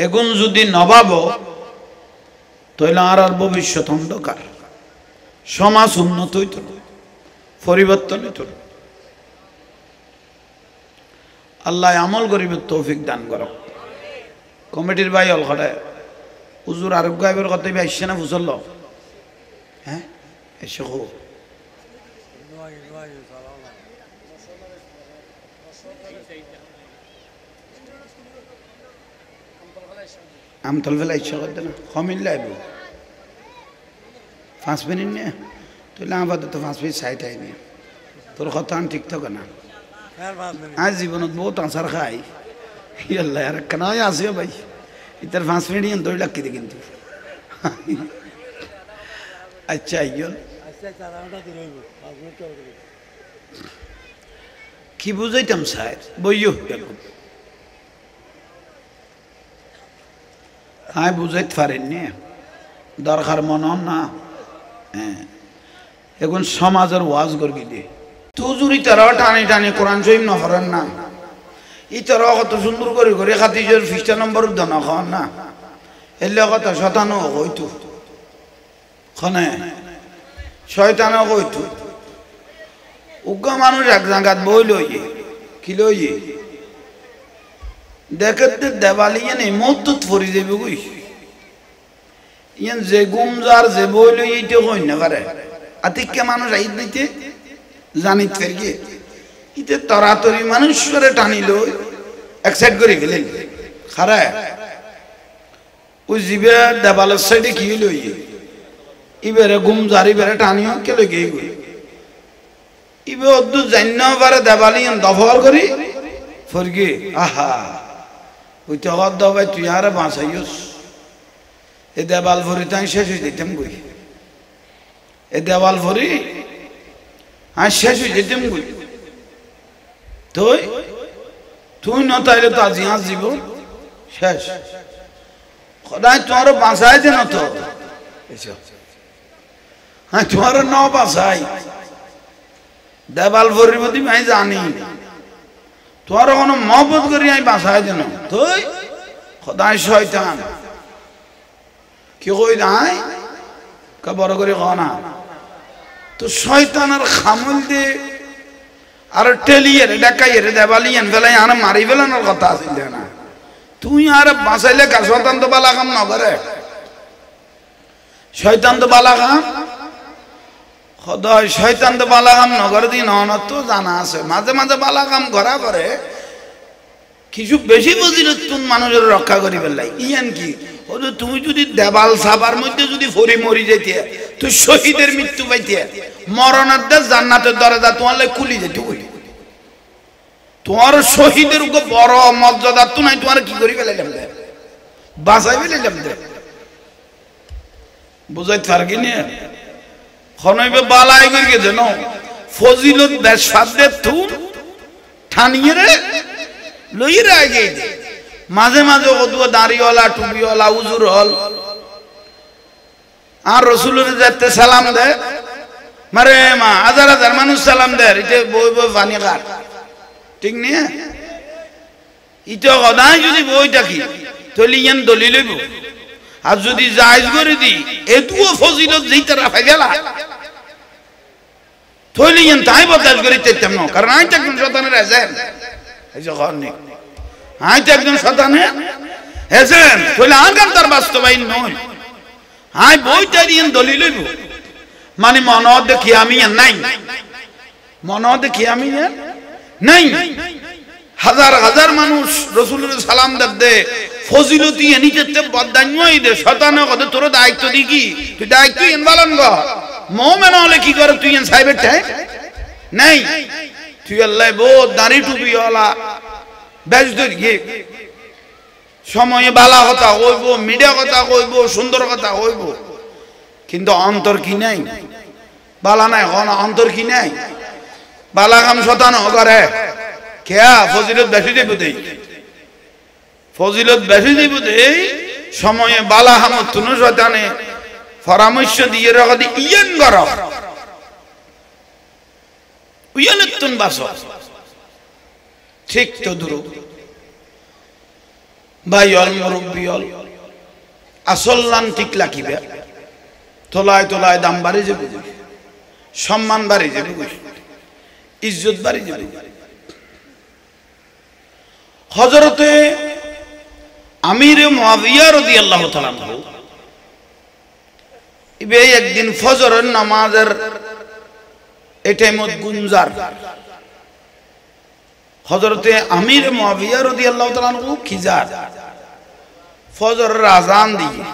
এগুন যদি নবাব তাহলে আর ভবিষ্যৎ অন্ধকার সমাজ উন্নত হইত পরিবর্তন হইত আল্লাহ আমল গরিবের তৌফিক দান করো কমিটির ভাই হল খড়ে হুজুর আরোগ্য গাইবের কথা আসছে না বুঝল হ্যাঁ এসে খো আমতল ফেলা ইচ্ছা করতে না কমিল লাইব 5 মিনিট নিয়ে তুই আপাতত 5 মিনিট সাইড আইনি তোর কথা ঠিক থাকে না আজ জীবনত বহুত আচার খাই ইয়াল্লা আর কেনা আসিও ভাই ইতার 5 মিনিট ইন দই লাগতে কিন্তু আচ্ছা আইয়ন কি বুঝাইতাম স্যার বইও হ্যাঁ বুঝাইতে পারেননি দরকার মনে না হ্যাঁ এখন সমাজের ওয়াজ করবি দিয়ে তুজুর ইতারাও টানি টানি কোরআন শরীফ নফরেন না ইতারাও কত সুন্দর করে করে খাতিজের 5 নম্বর উদ্যান খান না এলে কথা শতানো হইতো খনে শয়তানও হইতো উগ্র মানুষ এক জায়গাত বই লইয়ে কি লইয়ে দেখতে দেওয়ালি নেই মদ্দুত ফরি যাবে গুই ইয়ান যে গুমজার যে বই লই এইটা হই না পারে আতিককে মানুষ আইত দিতে জানিত ফেরগে ইতে তরাতরি মানুষ করে টানিল এক সাইড করে গেলেন খারা ওই জিবে দেবালের সাইডে কি লই ইবেরে গুম জারি বেরে টানিও কে লই গই ইবে অদ্দু জান্ন পারে দেবালিন দফল করি ফরগি আহা ওই তো অদ ভাই তুই আর বাঁচাইস এ দেবাল ভরি তাই শেষ হয়ে যেতাম গই এ দেওয়াল ভরি আর শেষ হয়ে যেতাম গই তুই না তাইলে তো আজি আজ জীব শেষ খোদাই তোমার বাঁচাই দে না তো হ্যাঁ তোমার ন বাঁচাই দেওয়াল ভরির মধ্যে আমি জানি তোমার কোনো মহব্বত করি আমি বাঁচাই দে না তুই খোদাই শয়তান কি কই নাই কা বড় করে না তো শয়তানের খামল দে আর টেলিয়ে ডাকাইয়ে দেবালিয়ান ফেলাই আর মারি ফেলানোর কথা আছিল না তুই আর বাঁচাইলে কা শয়তান তো বালা কাম না করে শয়তান তো বালা কাম খোদাই শয়তান তো বালা কাম নগর দিন তো জানা আছে মাঝে মাঝে বালা কাম করা করে কিছু বেশি ফজিলত তুন মানুষের রক্ষা করি ফেললাই ইয়ান কি তুমি যদি দেবাল সাবার মধ্যে যদি ফরি মরি যেতে তুই শহীদের মৃত্যু পাইতে মরণের দেশ জান্নাতের দরজা তোমার লাই খুলি যেতে বলি তোমার শহীদের উপর বড় মর্যাদা তো নাই তোমার কি করি ফেলাইলাম দে বাঁচাই ফেলাইলাম দে বুঝাইতে পারবি না খনইবে বালাই করি গেছে ন ফজিলত দেশ সাধ্যে তুই ঠানিয়ে রে লইরে আগে মাঝে মাঝে কদুয়া দাড়িওয়ালা টুপিওয়ালা উজুর হল আর রসুলের যাতে সালাম দে মারে মা হাজার হাজার মানুষ সালাম দেয় এটা বই বই পানি কার ঠিক নিয়ে ইটা সদায় যদি বই থাকি তাহলে ইয়ান দলি লইব আর যদি জায়েজ করে দি এটুও ফজিলত যেইটা রাখা গেলা তাহলে ইয়ান তাই বদাস করে চাইতাম না কারণ আই একজন শয়তানের এজেন্ট এই যে নেই আই তো একজন শয়তানের এজেন্ট তাহলে আর গান তার বাস্তবায়ন নয় আই বইটা ইয়ান দলি লইব মানে মনে দেখি আমি নাই মনে দেখি আমি নাই হাজার হাজার মানুষ রসুলের সালাম দে ফজিলতি এনিতে বদান্যই দে শতানে কথা তোর দায়িত্ব দি কি তুই দায়িত্ব এন পালন কর মোমেন হলে কি করে তুই এন সাইবের টাই নাই তুই আল্লাহ বহুত দাড়ি টুপি ওলা বেশ গিয়ে সময়ে বালা কথা কইব মিডিয়া কথা কইব সুন্দর কথা কইব কিন্তু অন্তর কি নাই বালা নাই কোন অন্তর কি নাই বালা কাম শতানো করে কেয়া ফজিলত বেশি দেব দেই ফজিলত বেশি দেব দেই সময়ে বালা হামত তুনো শতানে পরামর্শ দিয়ে রাখা দি ইয়ান গর ইয়ানতুন বাস ঠিক তো দুরু ভাই অল মুরব্বি অল আসল্লান ঠিক লাকিবে তোলায় তোলায় দাম বাড়ি যাবে সম্মান বাড়ি যাবে ইজ্জত বাড়ি যাবে হযরতে আমির মুআবিয়া রাদিয়াল্লাহু তাআলা আনহু ইবে একদিন ফজরের নামাজের এই টাইমত গুঞ্জার হযরতে আমির মুআবিয়া রাদিয়াল্লাহু তাআলা আনহু খিজার ফজরের আযান দিয়ে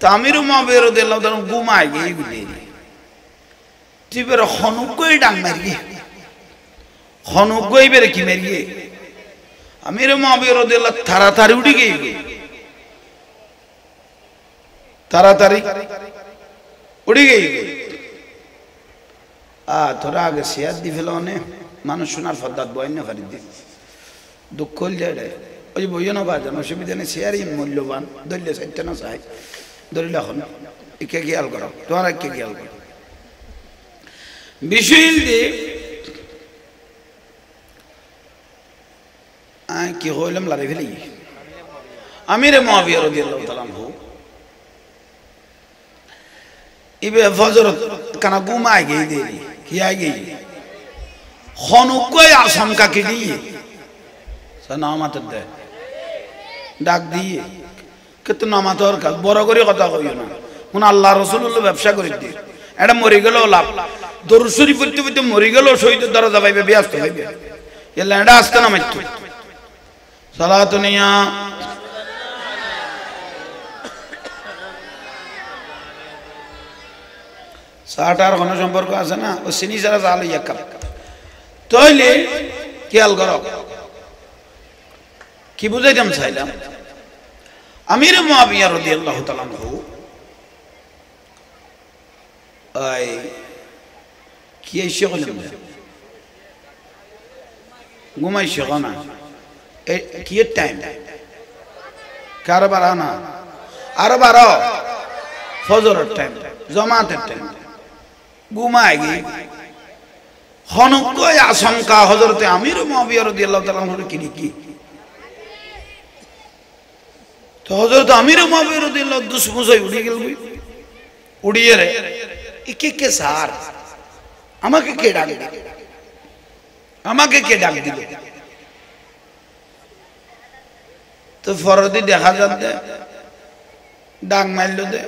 তামির মুআবিয়া রাদিয়াল্লাহু তাআলা ঘুমায় গিয়ে বিলে তিবের খনুকই ডাং মারি খনুকই বেরে কি মারি আমির মুআবিয়া রাদিয়াল্লাহু তাড়াতাড়ি উঠে গিয়ে তাড়াতাড়ি উঠে গিয়ে তোরা আগে শেয়ার দি ফেলো অনেক মানুষ শোনার ফদ্দাত বয় না ফারি দি দুঃখ হল যায় ওই যে বইও না বাজান অসুবিধা নেই শেয়ারই মূল্যবান ধরলে চাইতে না চাই ধরলে এখন একে খেয়াল করো তোমার একে খেয়াল করো বিষয় দিয়ে কি হইলাম লড়াই ফেলি আমির মুআবিয়া রাদিয়াল্লাহু তাআলা আনহু ইবে ফজর কানা ঘুমায় গই দেরি কি আই গই খনুকই আশঙ্কা কি দিয়ে সানামাত দে ডাক দিয়ে কত নামাতর কাজ বড় করে কথা কইও না কোন আল্লাহ রাসূলুল্লাহ ব্যবসা করে দি এটা মরি গেল লাভ দরুদ শরীফ পড়তে পড়তে মরি গেল শহীদের দরজা পাইবে ব্যস্ত হইবে এলা এটা আসতে না মাইতো সালাতুনিয়া চাটার কোনো সম্পর্ক আছে না ও চিনি ছাড়া চা লই এক কাপ তাইলে খেয়াল করো কি বুঝাইতাম চাইলাম আমির মুআবিয়া রাদিয়াল্লাহু তাআলা আনহু এই কি এসে কইলাম ঘুমাইছে না কি টাইম কারো বারা না আরো বারো ফজরের টাইম জমাতের টাইম ঘুমাই গিয়ে হনকয় আশঙ্কা হযরতে আমির মুআবিয়া রাদিয়াল্লাহু তাআলা আনহু কি তো হযরত আমির মুআবিয়া রাদিয়াল্লাহু দুসমুসাই উড়ে গেল উড়িয়ে রে কে স্যার আমাকে কে ডাক দিল তো ফরদি দেখা যাচ্ছে ডাক মারল দে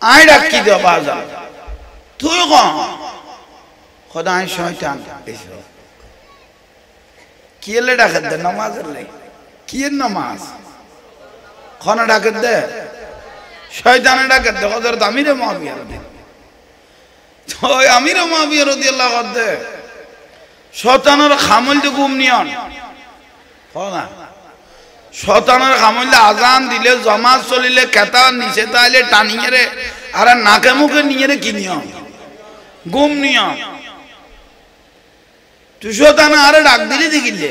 আই ডাক কি দে বাজার তুই খোদাই শয়তান কি এলে ডাক দে নামাজের লাই কি নামাজ খনা ডাক দে শয়তানে ডাক দে হযরত আমির মুআবিয়া তো আমির মুআবিয়া রাদিয়াল্লাহু আনহু শয়তানের খামল তো ঘুম নিয়ন না শয়তানের খামলে আজান দিলে জামাত চলিলে কেতা নিচে তাইলে টানিয়ে রে আর নাকে মুখে নিয়ে রে কি নিয়ম ঘুম নিয়ম তুই শয়তানে আরে ডাক দিলি দেখিলে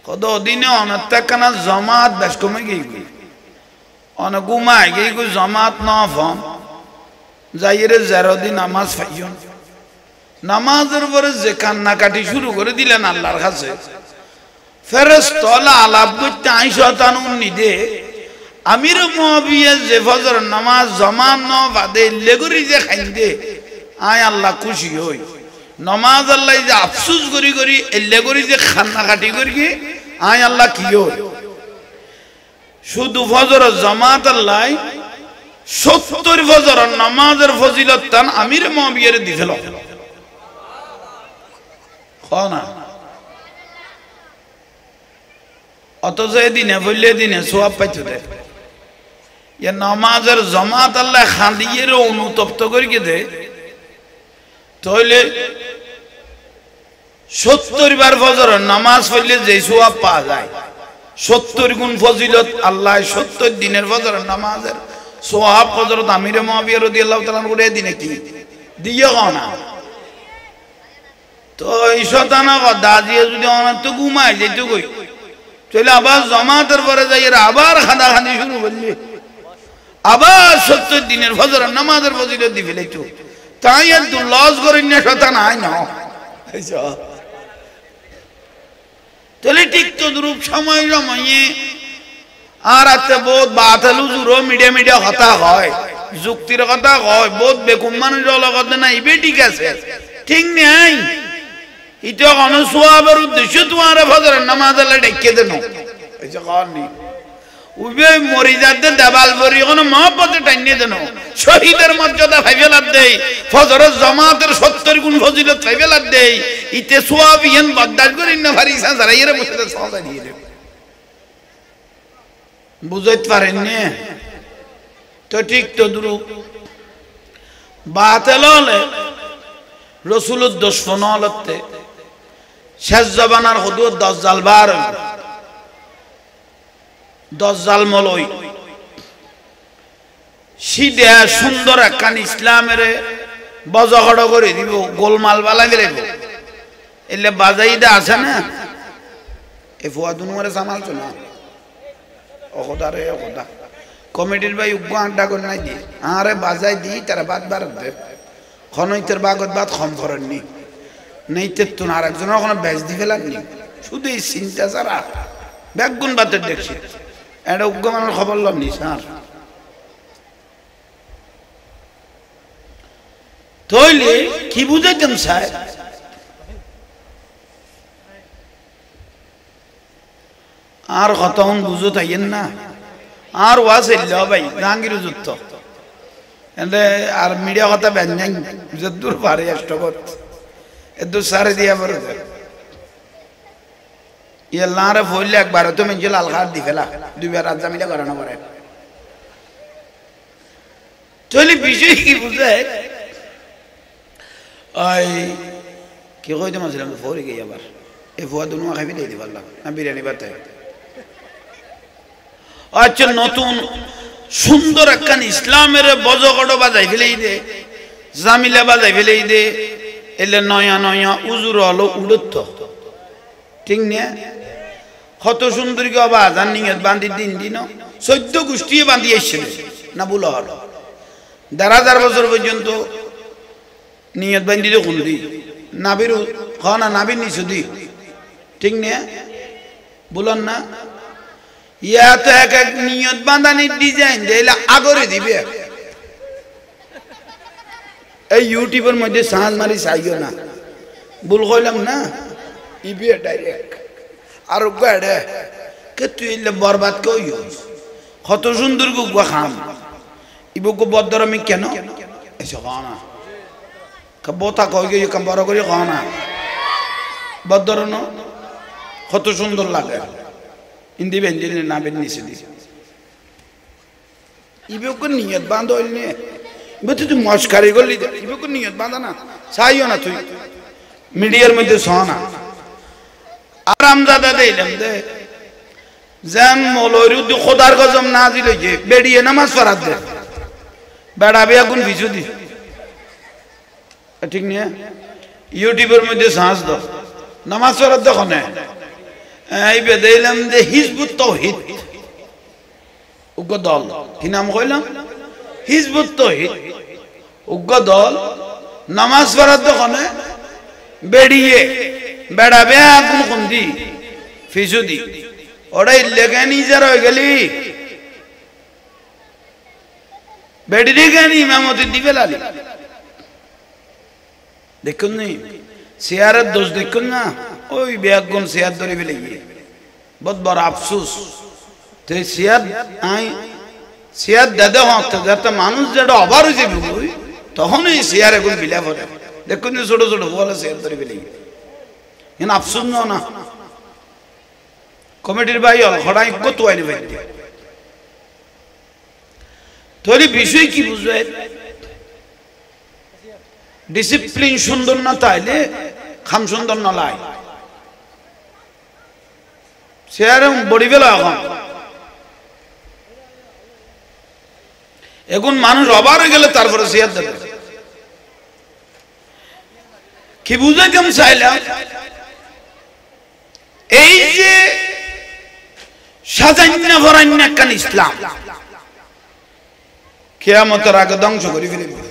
কত দিনে অনত্যাকানা জামাত বেশ কমে গিয়ে অন ঘুমায় গিয়ে জামাত না ফম যাইরে 0 দিন নামাজ পাইয়ন নামাজের পরে যে কান্নাকাটি শুরু করে দিলেন আল্লাহর কাছে ফেরেশতারা আলাপ করতে আই শয়তান নিদে আমির মুআবিয়া যে ফজর নামাজ জামান ন বাদে লেগুরি যে খাইন্দে আয় আল্লাহ খুশি হই নামাজ আল্লাহ যে আফসোস করি লেগুরি যে কান্নাকাটি করি আয় আল্লাহ কি হই শুধু ফজর জামাত আল্লাহ 70 ফজর নামাজের ফজিলত তান আমির মুআবিয়ার দিছিল না অথচ এদিনে বললে দিনে সোয়াব পাইতো দে নামাজের জামাত আল্লাহ খাঁদিয়ে অনুতপ্ত করি দে তাহলে 70 বার ফজর নামাজ পড়লে যে সোয়াব পাওয়া যায় 70 গুণ ফজিলত আল্লাহ 70 দিনের ফজর নামাজের সোয়াব হযরত আমির মুআবিয়া রাদিয়াল্লাহু তাআলা করে দিনে কি দিয়ে না তো এই শয়তানা কথা দিয়ে যদি অনন্ত ঘুমায় যেত কই চলে আবার জামাতের পরে যাই আবার খাদাখাদি শুরু করলি আবার 70 দিনের ফজর নামাজের ফজিলত দি ফেলেছো তাই এত লস করেন না শয়তান আয় না তাহলে ঠিক তো রূপ সময় সময়ে আর আছে বহুত বাতালু জুরো মিডিয়া কথা হয় যুক্তির কথা হয় বহুত বেকুম মানুষের লগত না ইবে ঠিক আছে ঠিক নেই এটা কোন সোয়াবের উদ্দেশ্য তোমার ফজরের নামাজ আল্লাহ ডেকে দেন এই যে কারণে উবে মরিজাতে দেবাল বরি কোন মহব্বতে টাইনে দেন শহীদের মর্যাদা ফাইবেলাত দেই ফজরের জামাতের 70 গুণ ফজিলত ফাইবেলাত দেই ইতে সোয়াব ইন বদাজ করিন না ফারিসা যারা এর মধ্যে সওদা দিয়ে দেব বুঝাইতে পারেন না তো ঠিক তো দুরু বাতিল হলে রাসূলুর দুশমন হলতে শেষ জবানার হুদুদ দাজ্জাল বার দাজ্জাল মলই সিধে সুন্দর একখান ইসলামের বজগড় করে দিব গোলমাল বালা গেলে এলে বাজাইদা আছে না এ ফুয়াদুন মরে সামালছো না ওখদা রে ওখদা কমিটির ভাই উগ্র আড্ডা করে নাই দি আরে বাজাই দি তারা বাদ বার দে খনইতের বাগত বাদ খম করেননি নেইতে তো আর একজনের ওখানে ব্যাচ দি ফেলাননি শুধু এই চিন্তা ছাড়া ব্যাগুন বাতের দেখছি এটা উগ্র মানুষ খবর লননি স্যার তইলে কি বুঝাইতেন স্যার আর কতক্ষণ বুঝো তাইয়েন না আর ওয়াজ এল ভাই জাহাঙ্গীর যুদ্ধ এলে আর মিডিয়া কথা ব্যঞ্জাই যদ্দূর পারে অষ্টপথ এদূর সারে দিয়া বড় ইয়ে লারে ফইলে একবার তো মেঞ্জে লাল খার দি ফেলা দুইবার রাত জামিলা করানো করে চলি বিষয় কি বুঝে ওই কি কইতে মাছিলাম ফরি গই আবার এই ফুয়া দুনুয়া খাবি দিতে পারলাম না বিরিয়ানি বাতে আচ্ছা নতুন সুন্দর একখান ইসলামের বজগড় বাজাই ফেলেই দে জামিলা বাজাই ফেলেই দে এলে নয়া নয়া উজুর হলো উড়ত ঠিক না কত সুন্দর কি আবার আজান নিয়ত বান্ধি দিন 14 গোষ্ঠী বান্ধি এসেছিল না বলো হলো 1000 বছর পর্যন্ত নিয়ত বান্ধি দিয়ে খুন্দি নাবির খানা নাবির নিচু দি ঠিক না বলুন না ইয়া তো এক এক নিয়ত বাঁধানির ডিজাইন দিলে আগরে দিবে এই ইউটিউবের মধ্যে সাহায্য মারি চাইও না ভুল কইলাম না ইবি ডাইরেক্ট আর গাড়ে কে তুই বরবাদ কইও কত সুন্দর গুয়া খাম ইবুকু বদরমি কেন এসে খানা কবতা কই গিয়ে কাম বড় করে খানা বদরনো কত সুন্দর লাগে ইন্দি বেঞ্জিল না বেন নিছে দি ইবুকু নিয়ত বাঁধ হইলে বেতু তুই মস্কারি করলি ইবুকু নিয়ত বাঁধা না চাইও না তুই মিডিয়ার মধ্যে সোনা আরামজাদা দিলাম দে জান মৌলরুদ খোদার কসম নাজিল হইছে বেড়িয়ে নামাজ পড়াত দে বেড়াবে এখন ভিজু দি ঠিক না ইউটিউবের মধ্যে সাহস দাও নামাজ পড়াত দেখো না এই বেদাইলাম দে হিজবুত তাওহীদ উগ্র দল কি নাম কইলাম হিজবুত তাওহীদ উগ্র দল নামাজ পড়াত দেখো না বেড়িয়ে বেড়াবে এখন কোনদি ফিজু দি ওরা ইল্লেগে নিজের হয়ে গেলি বেড়ি রেখে নি ইমামতি দিবে লালি দেখুন নি সিয়ারের দোষ দেখুন না ওই বেগুন সিয়ার ধরে ফেলে গিয়ে বহুত বড় আফসোস তো সিয়ার আই সিয়ার দাদা হতে যাতে মানুষ যেটা অবার হয়েছে বুঝি তখন এই সিয়ার এখন বিলা পড়ে দেখুন ছোট ছোট বলে সিয়ার ধরে ফেলে গিয়ে কিন্তু আফসোস না কমিটির ভাই হড়াই কত আইনি ভাই তোর বিষয় কি বুঝবে ডিসিপ্লিন সুন্দর না তাইলে খাম সুন্দর না লাই সে আর বড়ি বেলা এখন মানুষ অবার হয়ে গেলে তারপরে শেয়ার দেবে কি বুঝে কেমন চাইলাম এই যে সাজান্না ভরান্না কান ইসলাম কিয়ামতের আগে ধ্বংস করে ফেলবে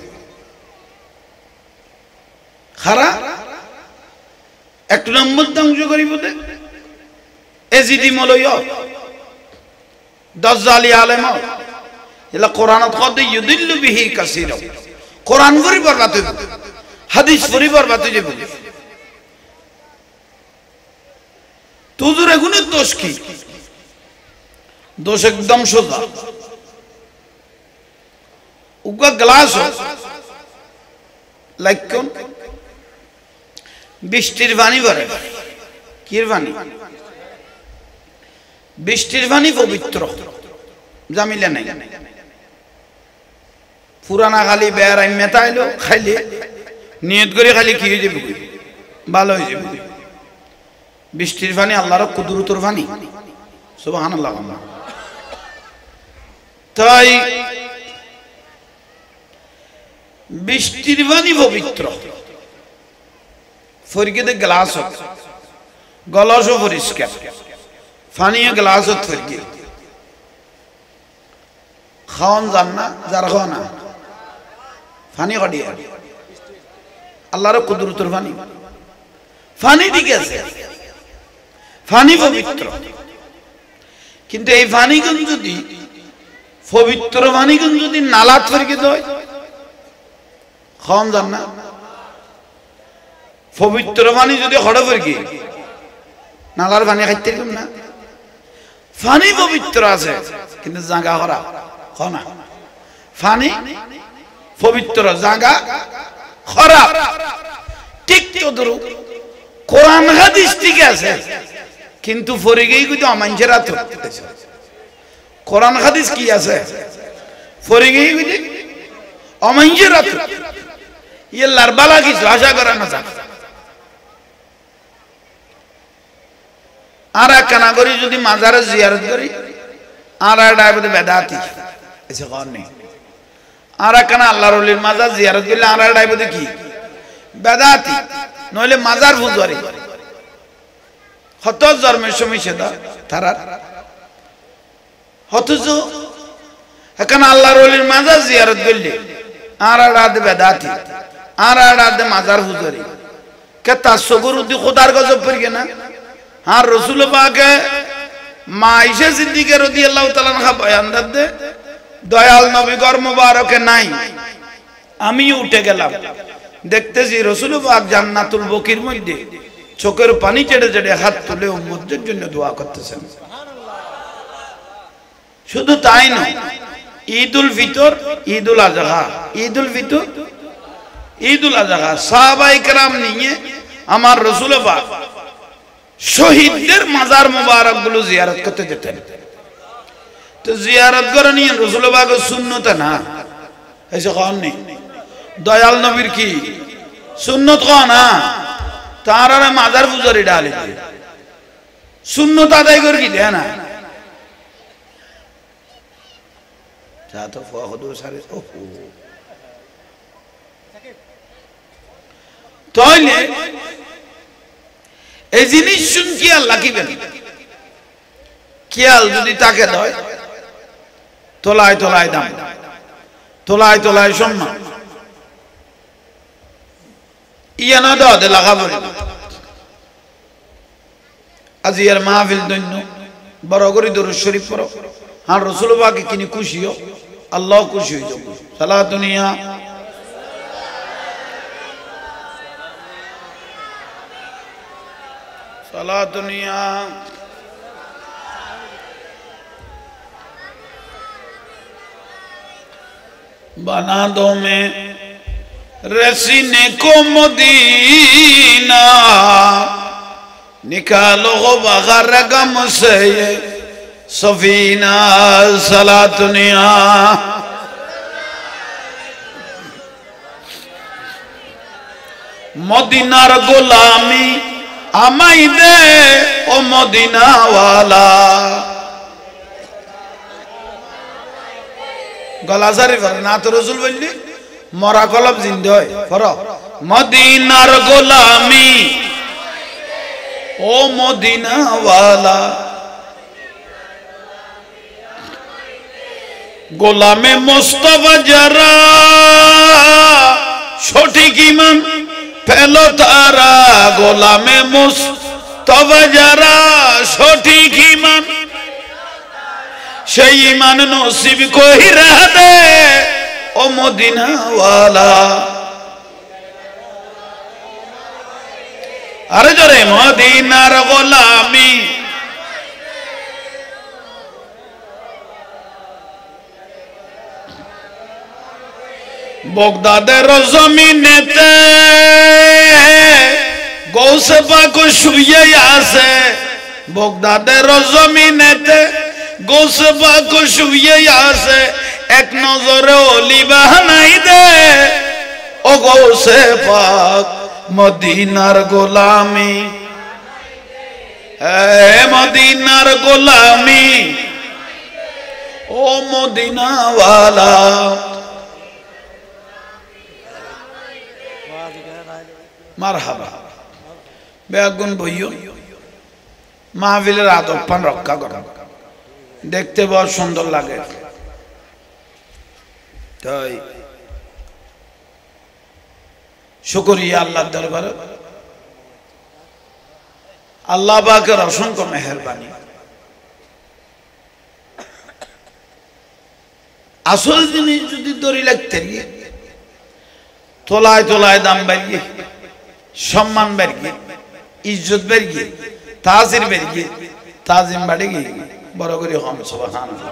খারা এক নম্বর ধ্বংস করিব দে এজিদি মলয় দাজ্জালি আলেম এলা কোরআনত কদ ইউদিল্লু বিহি কাসীরা কোরআন পড়ি বরবাদ হইব হাদিস পড়ি বরবাদ হইব তুজুর এগুনের দোষ কি দোষ একদম সোজা উগা গ্লাস লাইকন বৃষ্টির পানি ভরে কির পানি বৃষ্টির পানি পবিত্র জামিলে নাই পুরানা খালি বেয়ার মেতাইলো খাইলে নিয়ত করে খালি কি হয়ে যাবে ভালো হয়ে যাবে বৃষ্টির পানি আল্লাহর কুদরতের পানি সুবহানাল্লাহ তাই বৃষ্টির পানি পবিত্র ফরিকে গ্লাস গলাসও পরিষ্কার পানিও গ্লাস ফরিকে খাওয়ান যান না যার খাওয়া না পানি কাটিয়ে আল্লাহর কুদরতের পানি পানি দিকে আছে পানি পবিত্র কিন্তু এই পানিগুন যদি পবিত্র পানিগুন যদি নালাত ফরিকে দেয় খাওয়ান যান না পবিত্র পানি যদি হড়ে ফরিকে নালার পানি খাইতে না পানি পবিত্র আছে কিন্তু জাগা হরা খনা পানি পবিত্র জাগা খারাপ ঠিক তদ্রুপ কোরআন হাদিস ঠিক আছে কিন্তু ফরিগেই কিন্তু আমাঞ্জেরা তো কোরআন হাদিস কি আছে ফরিগেই কিন্তু অমাইজের ইয়াল্লার বালা কিছু আশা করা না যায়। আর একখানা করি যদি মাজারে জিয়ারত করি আর একটা বেদাতি এসে কর নেই। আর একখানা আল্লাহর ওলির মাজার জিয়ারত করলে আর একটা কি বেদাতি, নইলে মাজার পূজারি হত জন্মের সময় সেটা তারার। অথচ এখানে আল্লাহর ওলির মাজার জিয়ারত করলে আর একটা বেদাতি, আর একটা মাজার পূজারি কে তার সগুর উদ্দি খোদার গজব পড়ে না। আর রসুল পাকে মা আয়েশা সিদ্দিকা রাদিয়াল্লাহু তাআলা আনহা বয়ান দে দয়াল নবী ঘর মুবারকে নাই, আমি উঠে গেলাম দেখতেছি রসুল পাক জান্নাতুল বকির মধ্যে চোখের পানি চেড়ে চেড়ে হাত তুলে উম্মতের জন্য দোয়া করতেছেন। শুধু তাই নয়, ঈদুল ফিতর, ঈদুল আজহা, ঈদুল ফিতর, ঈদুল আজহা সাহাবায়ে কেরাম নিয়ে আমার রসুল পাক শহীদদের মাজার মুবারক গুলো জিয়ারত করতে যেতেন। তো জিয়ারত করে নিয়ে রসুল পাকের সুন্নত না এসে কন নেই, দয়াল নবীর কি সুন্নত কন না, তার মাজার পূজারি ডালে সুন্নত আদায় করে কি দেয় না। তাইলে এই জিনিস শুন খেয়াল রাখিবেন, খেয়াল যদি তাকে দেয় তোলায় তোলায় দাম, তোলায় তোলায় সম্মান ইয়া না দেওয়া দে লাগা বলে। আজি এর মাহফিল দৈন্য বড় করে দরুদ শরীফ পড়ো, আর রসুল পাকে কিনি খুশিও আল্লাহ খুশি হয়ে যাবে। সালাতুনিয়া সালাতুনিয়া बना दो मैं रसीने को मदीना, निकालो बगैर गम से ये सफीना। सलातुनिया मदीनार गोलामी আমাই দে ও মদিনা ওয়ালা। গলা সারি না তো রসুল বললি মরা কলব জিন্দে হয় ফর মদিনার গোলামি ও মদিনা ওয়ালা। গোলামে মোস্তফা যারা সঠিক ঈমান পেলো তারা, গোলামে মুস্তাফা যারা সঠিক ঈমান সেই ঈমান নসিব কইরা দে ও মদিনা ওয়ালা। আরে জোরে মদিনার গোলামি বগদাদের জমিনেতে গৌসে পাক শুয়ে আছে, বগদাদের জমিনেতে গৌসে পাক শুয়ে আছে, এক নজরে ওলি বানাই দে ও গৌসে পাক মদিনার গোলামি। এ মদিনার গোলামি ও মদিনা ওয়ালা। মারহাবা বেগুন বইও মাহফিলের আদব পান রক্ষা করা, দেখতে বড় সুন্দর লাগে। তাই শুকরিয়া আল্লাহর দরবারে, আল্লাহ পাকের অসংখ্য মেহেরবানি। আসল জিনিস যদি দড়ি লাগতে গিয়ে তোলায় তোলায় দাম বাড়িয়ে, সম্মান বাড়িয়ে, ইজ্জত বাড়িয়ে, তাজির বাড়িয়ে, তাজিম বাড়িয়ে বড় করে হম সুবহানাল্লাহ।